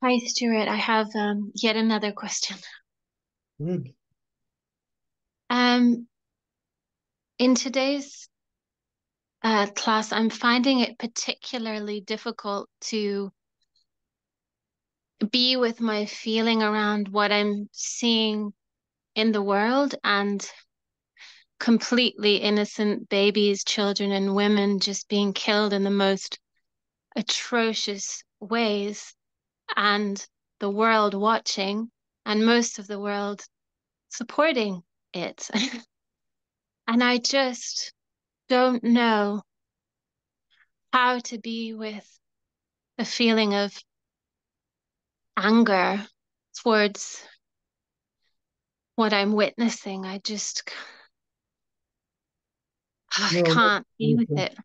Hi, Stuart. I have yet another question. Good. Um, in today's class, I'm finding it particularly difficult to be with my feeling around what I'm seeing in the world and completely innocent babies, children, and women just being killed in the most atrocious ways, and the world watching, and most of the world supporting it. And I just don't know how to be with a feeling of anger towards what I'm witnessing. I just I No, can't be with it's it.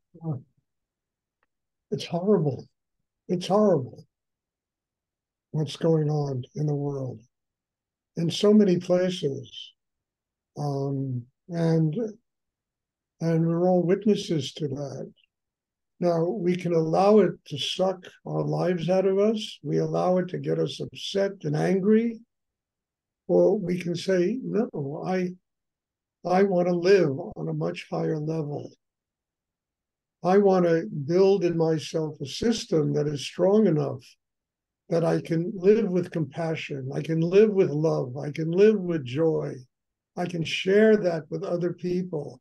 it's horrible. It's horrible what's going on in the world in so many places. And we're all witnesses to that. Now, we can allow it to suck our lives out of us. We allow it to get us upset and angry, or we can say, no, I want to live on a much higher level. I want to build in myself a system that is strong enough that I can live with compassion, I can live with love, I can live with joy, I can share that with other people,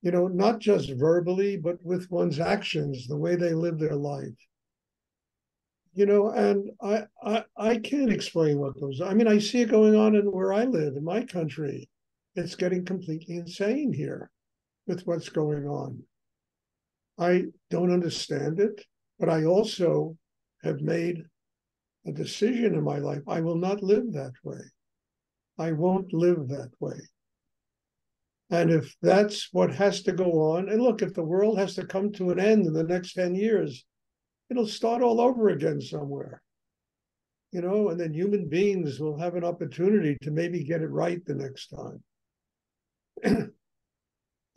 not just verbally, but with one's actions, the way they live their life. And I can't explain what goes on. I mean, I see it going on in where I live in my country. It's getting completely insane here with what's going on. I don't understand it, but I also have made a decision in my life. I will not live that way. I won't live that way. And if that's what has to go on, and look, if the world has to come to an end in the next 10 years, it'll start all over again somewhere, and then human beings will have an opportunity to maybe get it right the next time.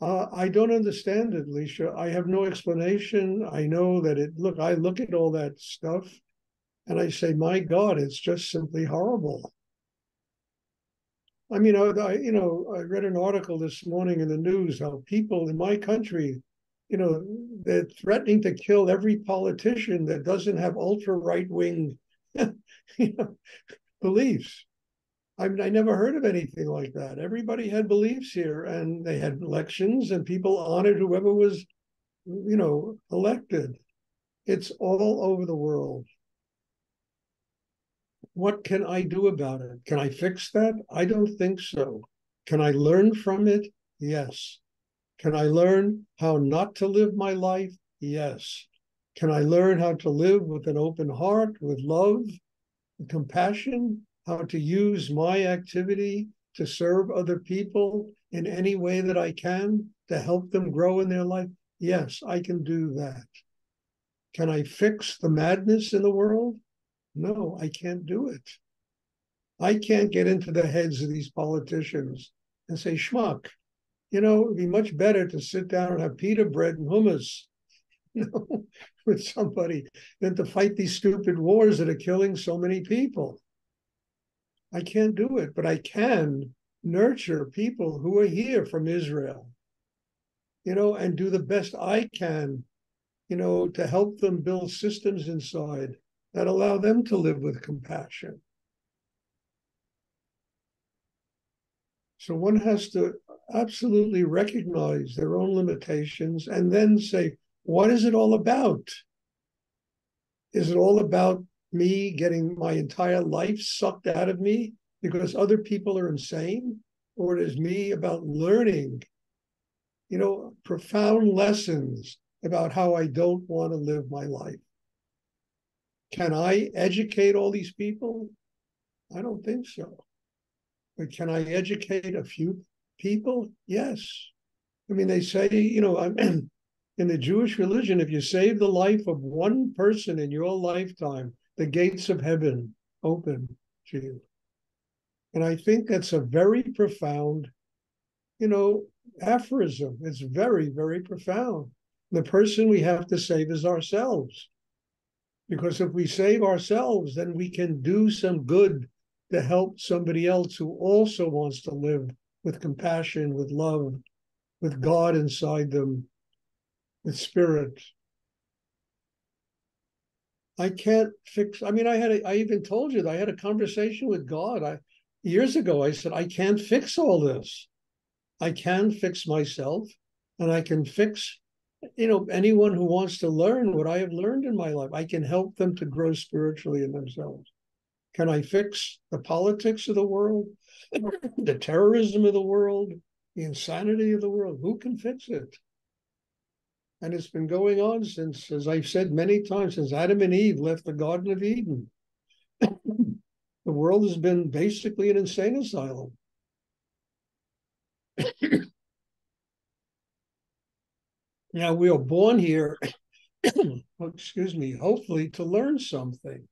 I don't understand it, Leisha. I have no explanation. I know that I look at all that stuff and I say, my God, it's just simply horrible. I mean, I read an article this morning in the news how people in my country, they're threatening to kill every politician that doesn't have ultra right wing, you know, beliefs. I never heard of anything like that. Everybody had beliefs here, and they had elections, and people honored whoever was, elected. It's all over the world. What can I do about it? Can I fix that? I don't think so. Can I learn from it? Yes. Can I learn how not to live my life? Yes. Can I learn how to live with an open heart, with love, with compassion, how to use my activity to serve other people in any way that I can to help them grow in their life? Yes, I can do that. Can I fix the madness in the world? No, I can't do it. I can't get into the heads of these politicians and say, schmuck, it'd be much better to sit down and have pita bread and hummus, with somebody than to fight these stupid wars that are killing so many people. I can't do it, but I can nurture people who are here from Israel, and do the best I can, to help them build systems inside that allow them to live with compassion. So one has to absolutely recognize their own limitations and then say, what is it all about? Is it all about me getting my entire life sucked out of me because other people are insane? Or it is me about learning, profound lessons about how I don't want to live my life? Can I educate all these people? I don't think so. But can I educate a few people? Yes. I mean, they say, in the Jewish religion, if you save the life of one person in your lifetime, the gates of heaven open to you. And I think that's a very profound, you know, aphorism. It's very, very profound. The person we have to save is ourselves. Because if we save ourselves, then we can do some good to help somebody else who also wants to live with compassion, with love, with God inside them, with spirit. I can't fix. I mean, I even told you that I had a conversation with God. Years ago, I said, I can't fix all this. I can fix myself, and I can fix, anyone who wants to learn what I have learned in my life. I can help them to grow spiritually in themselves. Can I fix the politics of the world, the terrorism of the world, the insanity of the world? Who can fix it? And it's been going on since, as I've said many times, since Adam and Eve left the Garden of Eden. The world has been basically an insane asylum. Now, we are born here, excuse me, hopefully to learn something.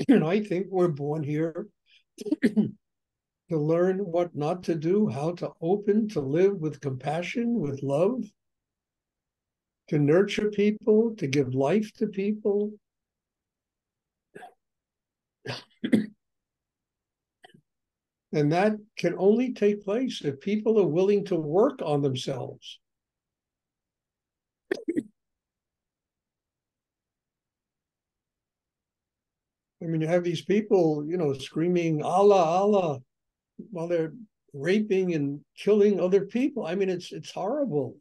And I think we're born here to learn what not to do, how to open, to live with compassion, with love, to nurture people, to give life to people. And that can only take place if people are willing to work on themselves. I mean, you have these people, screaming Allah, Allah, while they're raping and killing other people. I mean, it's horrible.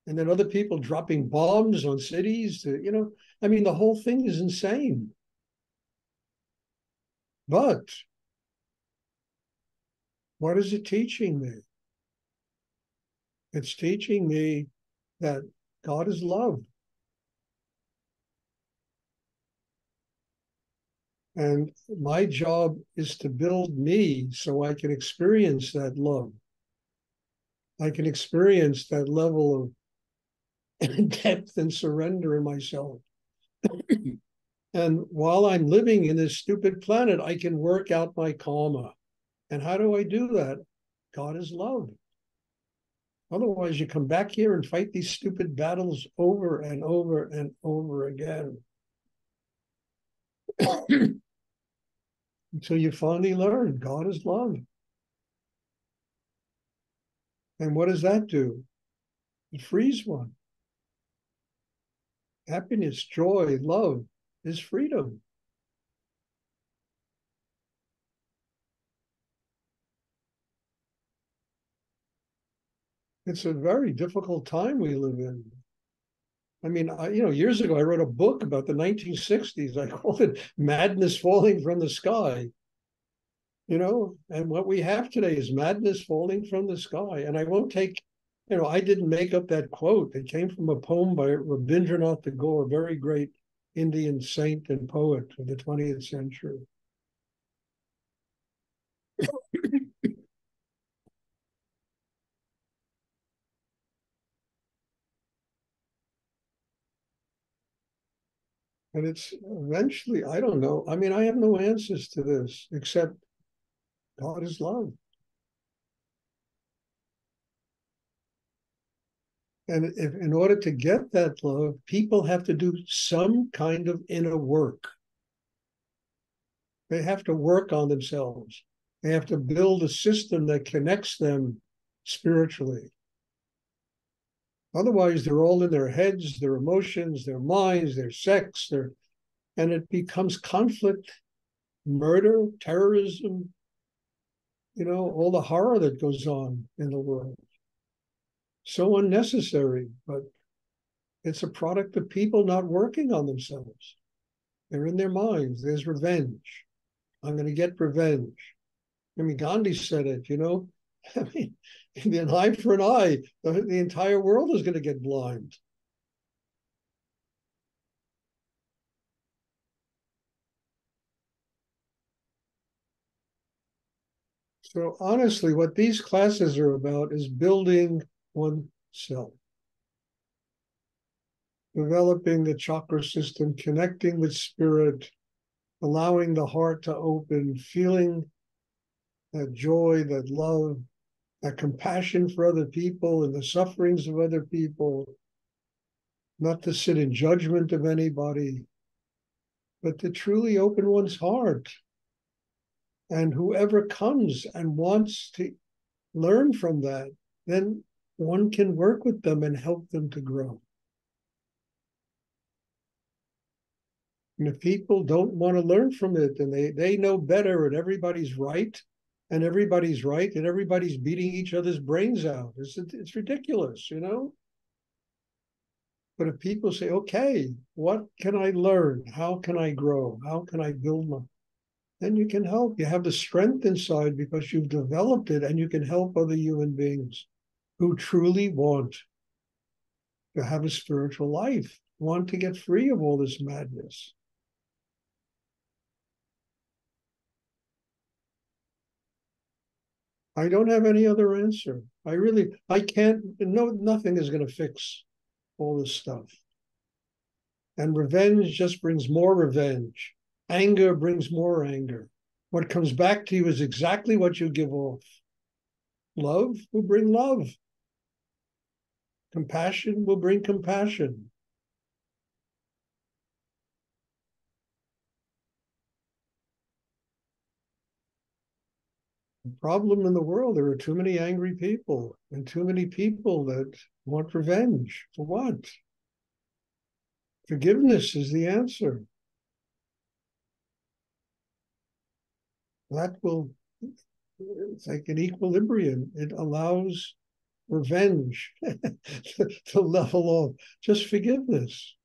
And then other people dropping bombs on cities. I mean, the whole thing is insane. But what is it teaching me? It's teaching me that God is love. And my job is to build me so I can experience that love. I can experience that level of depth and surrender in myself. And while I'm living in this stupid planet, I can work out my karma. And how do I do that? God is love. Otherwise, you come back here and fight these stupid battles over and over and over again. Until you finally learn God is love. And what does that do? It frees one. Happiness, joy, love is freedom. It's a very difficult time we live in. I mean, years ago, I wrote a book about the 1960s. I called it Madness Falling from the Sky. And what we have today is madness falling from the sky. And I won't take, I didn't make up that quote. It came from a poem by Rabindranath Tagore, a very great Indian saint and poet of the 20th century. And it's eventually, I don't know. I mean, I have no answers to this except God is love. And if in order to get that love, people have to do some kind of inner work. They have to work on themselves. They have to build a system that connects them spiritually. Otherwise, they're all in their heads, their emotions, their minds, their sex, and it becomes conflict, murder, terrorism, all the horror that goes on in the world. So unnecessary, but it's a product of people not working on themselves. They're in their minds. There's revenge. I'm going to get revenge. I mean, Gandhi said it, I mean, an eye for an eye, the entire world is going to get blind. So honestly, what these classes are about is building oneself, developing the chakra system, connecting with spirit, allowing the heart to open, feeling that joy, that love, that compassion for other people and the sufferings of other people. not to sit in judgment of anybody, but to truly open one's heart. And whoever comes and wants to learn from that, then one can work with them and help them to grow. And if people don't want to learn from it and they know better and everybody's right and everybody's beating each other's brains out, it's ridiculous, you know? But if people say, okay, what can I learn? How can I grow? How can I build my, then you can help. You have the strength inside because you've developed it and you can help other human beings who truly want to have a spiritual life, want to get free of all this madness. I don't have any other answer. I can't, no, nothing is going to fix all this stuff. And revenge just brings more revenge. Anger brings more anger. What comes back to you is exactly what you give off. Love will bring love. Compassion will bring compassion. The problem in the world, there are too many angry people and too many people that want revenge. For what? Forgiveness is the answer. That will, it's like an equilibrium. It allows revenge to level off. Just forgiveness.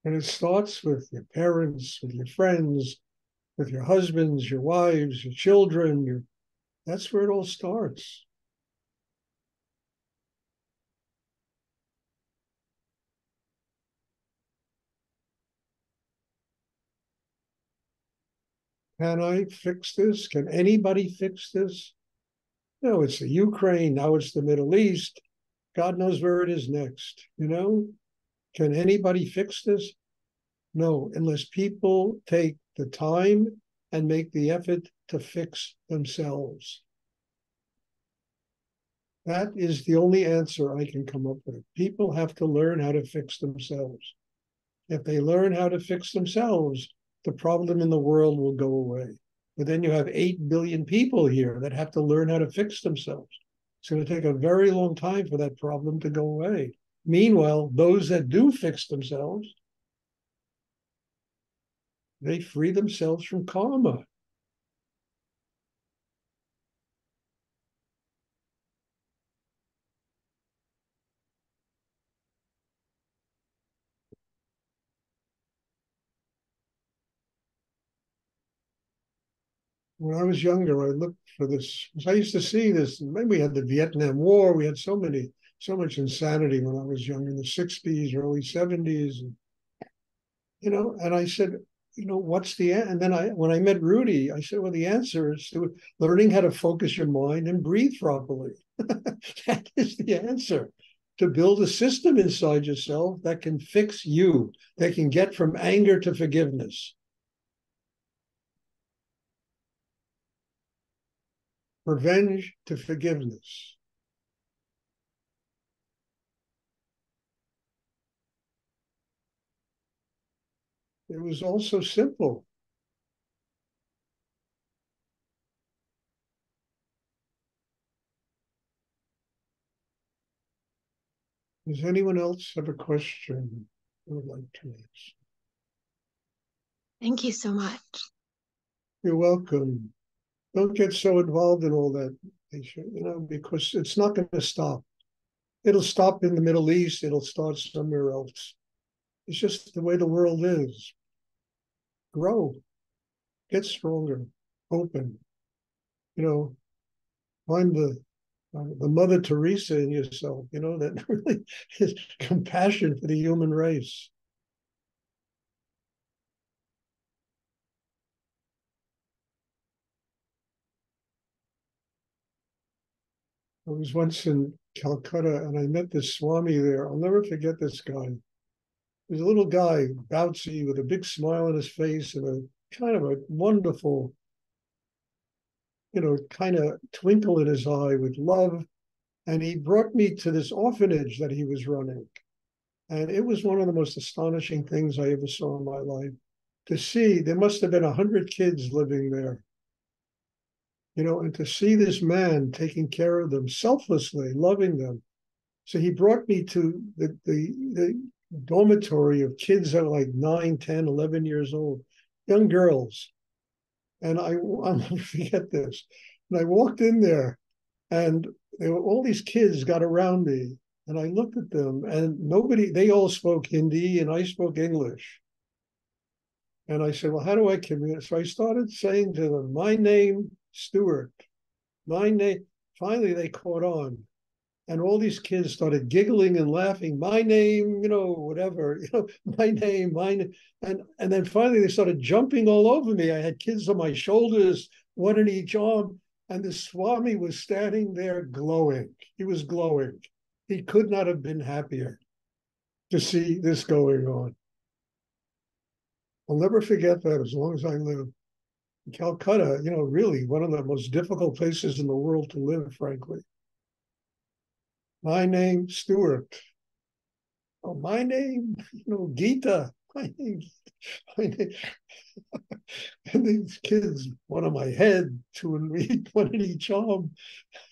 And it starts with your parents, with your friends, with your husbands, your wives, your children. That's where it all starts. Can I fix this? Can anybody fix this? No, it's the Ukraine. Now it's the Middle East. God knows where it is next. You know, can anybody fix this? No, unless people take the time and make the effort to fix themselves. That is the only answer I can come up with. People have to learn how to fix themselves. If they learn how to fix themselves, the problem in the world will go away. But then you have 8 billion people here that have to learn how to fix themselves. It's going to take a very long time for that problem to go away. Meanwhile, those that do fix themselves, they free themselves from karma. When I was younger, I looked for this. I used to see this. Maybe we had the Vietnam War. We had so much insanity when I was young in the 60s, early 70s. And, you know, and I said, you know, what's the, and then when I met Rudy, I said, well, the answer is learning how to focus your mind and breathe properly. That is the answer. To build a system inside yourself that can fix you, that can get from anger to forgiveness, revenge to forgiveness. It was all so simple. Does anyone else have a question they would like to ask? Thank you so much. You're welcome. Don't get so involved in all that, you know, because it's not going to stop. It'll stop in the Middle East. It'll start somewhere else. It's just the way the world is. Grow, get stronger, open. You know, find the Mother Teresa in yourself. You know that really is compassion for the human race. I was once in Calcutta and I met this Swami there. I'll never forget this guy. He was a little guy, bouncy, with a big smile on his face and a kind of a wonderful kind of twinkle in his eye with love. And he brought me to this orphanage that he was running. And it was one of the most astonishing things I ever saw in my life. To see, there must have been 100 kids living there, and to see this man taking care of them selflessly, loving them. So he brought me to the dormitory of kids that are like 9, 10, 11 years old, young girls. And I'll never forget this. And I walked in there, and all these kids got around me. And I looked at them, and they all spoke Hindi, and I spoke English. And I said, well, how do I communicate? So I started saying to them, my name, Stuart, my name. Finally, they caught on. And all these kids started giggling and laughing. My name, whatever, my name, mine. And then finally they started jumping all over me. I had kids on my shoulders, one in each arm. And the Swami was standing there glowing. He was glowing. He could not have been happier to see this going on. I'll never forget that as long as I live. Calcutta, really one of the most difficult places in the world to live, frankly. My name, Stuart. Oh, my name, Gita. My name, my name. And these kids, one on my head, two in each, one in each arm.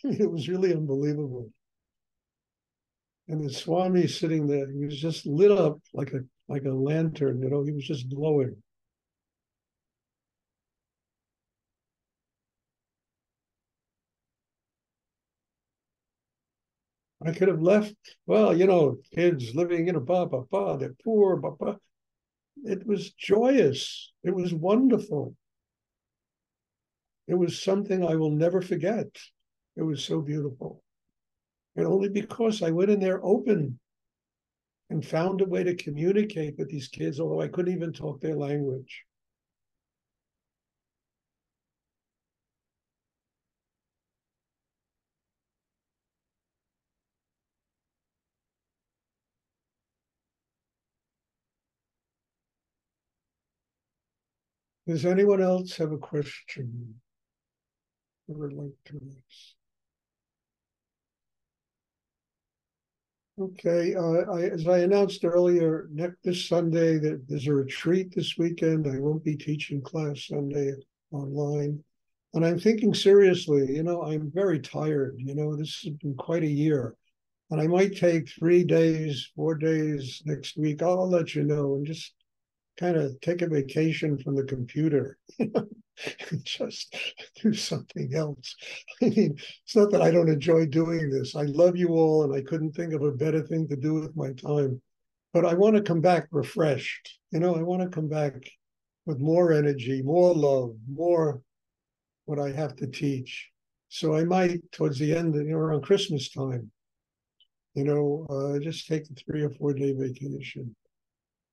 It was really unbelievable. And the Swami sitting there, he was just lit up like a lantern, he was just glowing. I could have left, well, kids living in a they're poor, It was joyous. It was wonderful. It was something I will never forget. It was so beautiful. And only because I went in there open and found a way to communicate with these kids, although I couldn't even talk their language. Does anyone else have a question they would like to ask? Okay, as I announced earlier, this Sunday, there's a retreat this weekend. I won't be teaching class Sunday online. And I'm thinking seriously, I'm very tired. This has been quite a year. And I might take 3 days, 4 days next week. I'll let you know, and just kind of take a vacation from the computer, just do something else. I mean, it's not that I don't enjoy doing this. I love you all, and I couldn't think of a better thing to do with my time. But I want to come back refreshed. I want to come back with more energy, more love, more what I have to teach. So I might, towards the end, around Christmas time, just take a 3 or 4 day vacation.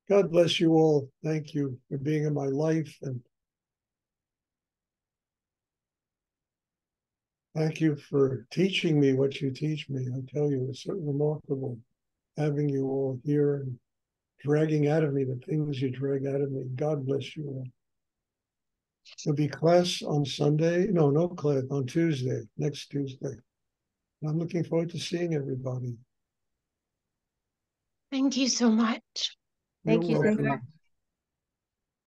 God bless you all. Thank you for being in my life. And thank you for teaching me what you teach me. I tell you, it's so remarkable having you all here and dragging out of me the things you drag out of me. God bless you all. There'll be class on Sunday. No class on Tuesday, next Tuesday. I'm looking forward to seeing everybody. Thank you so much. You're Thank you so welcome. much.